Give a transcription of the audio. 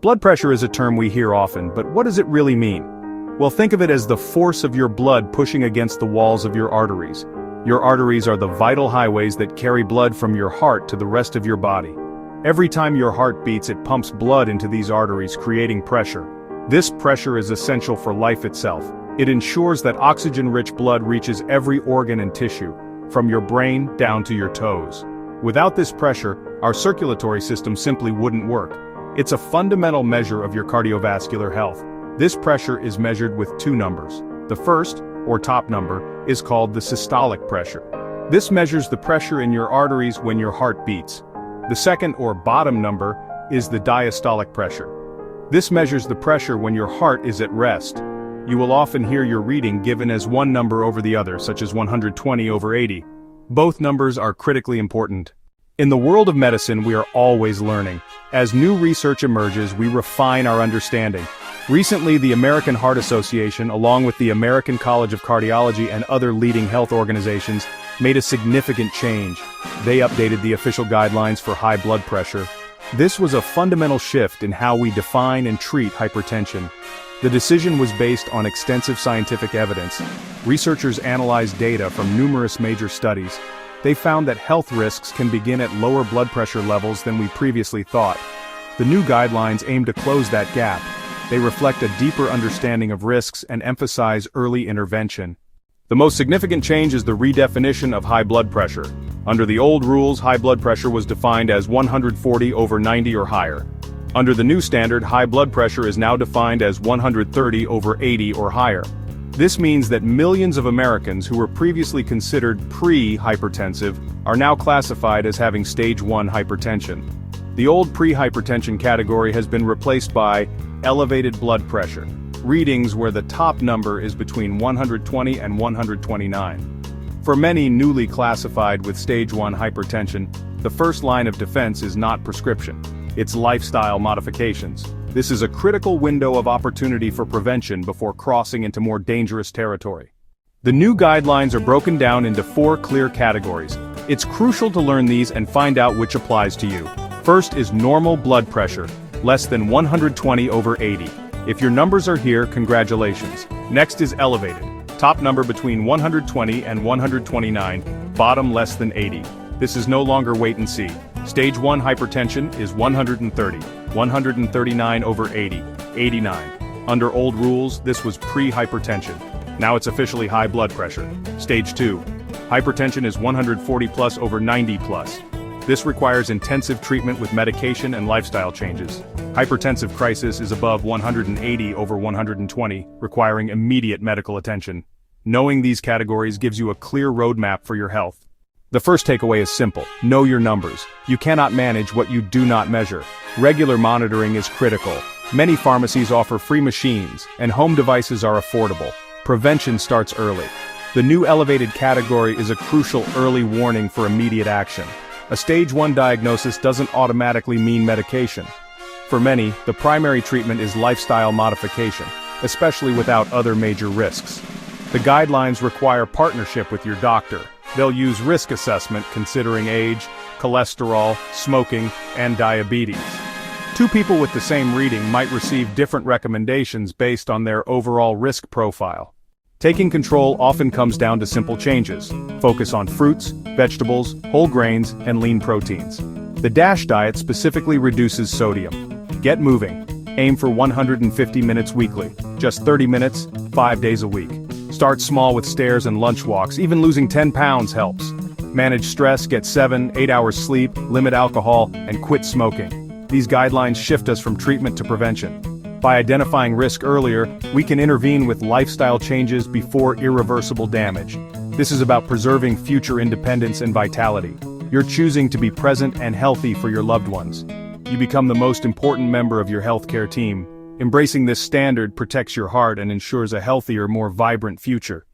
Blood pressure is a term we hear often, but what does it really mean? Well, think of it as the force of your blood pushing against the walls of your arteries. Your arteries are the vital highways that carry blood from your heart to the rest of your body. Every time your heart beats, it pumps blood into these arteries, creating pressure. This pressure is essential for life itself. It ensures that oxygen-rich blood reaches every organ and tissue, from your brain down to your toes. Without this pressure, our circulatory system simply wouldn't work. It's a fundamental measure of your cardiovascular health. This pressure is measured with two numbers. The first, or top number, is called the systolic pressure. This measures the pressure in your arteries when your heart beats. The second, or bottom number, is the diastolic pressure. This measures the pressure when your heart is at rest. You will often hear your reading given as one number over the other, such as 120/80. Both numbers are critically important. In the world of medicine, we are always learning. As new research emerges, we refine our understanding. Recently, the American Heart Association, along with the American College of Cardiology and other leading health organizations, made a significant change. They updated the official guidelines for high blood pressure. This was a fundamental shift in how we define and treat hypertension. The decision was based on extensive scientific evidence. Researchers analyzed data from numerous major studies. They found that health risks can begin at lower blood pressure levels than we previously thought. The new guidelines aim to close that gap. They reflect a deeper understanding of risks and emphasize early intervention. The most significant change is the redefinition of high blood pressure. Under the old rules, high blood pressure was defined as 140/90 or higher. Under the new standard, high blood pressure is now defined as 130/80 or higher. This means that millions of Americans who were previously considered pre-hypertensive are now classified as having stage 1 hypertension. The old pre-hypertension category has been replaced by elevated blood pressure, readings where the top number is between 120 and 129. For many newly classified with stage 1 hypertension, the first line of defense is not prescription. It's lifestyle modifications. This is a critical window of opportunity for prevention before crossing into more dangerous territory. The new guidelines are broken down into 4 clear categories. It's crucial to learn these and find out which applies to you. First is normal blood pressure, less than 120/80. If your numbers are here, congratulations. Next is elevated, top number between 120 and 129, bottom less than 80. This is no longer wait and see. Stage 1 hypertension is 130, 139/80, 89. Under old rules, this was pre-hypertension. Now it's officially high blood pressure. Stage 2. Hypertension is 140/90+. This requires intensive treatment with medication and lifestyle changes. Hypertensive crisis is above 180/120, requiring immediate medical attention. Knowing these categories gives you a clear roadmap for your health. The first takeaway is simple: know your numbers. You cannot manage what you do not measure. Regular monitoring is critical. Many pharmacies offer free machines, and home devices are affordable. Prevention starts early. The new elevated category is a crucial early warning for immediate action. A stage 1 diagnosis doesn't automatically mean medication. For many, the primary treatment is lifestyle modification, especially without other major risks. The guidelines require partnership with your doctor. They'll use risk assessment considering age, cholesterol, smoking, and diabetes. 2 people with the same reading might receive different recommendations based on their overall risk profile. Taking control often comes down to simple changes. Focus on fruits, vegetables, whole grains, and lean proteins. The DASH diet specifically reduces sodium. Get moving. Aim for 150 minutes weekly. Just 30 minutes, 5 days a week. Start small with stairs and lunch walks. Even losing 10 pounds helps. Manage stress, get 7-8 hours sleep, limit alcohol, and quit smoking. These guidelines shift us from treatment to prevention. By identifying risk earlier, we can intervene with lifestyle changes before irreversible damage. This is about preserving future independence and vitality. You're choosing to be present and healthy for your loved ones. You become the most important member of your healthcare team. Embracing this standard protects your heart and ensures a healthier, more vibrant future.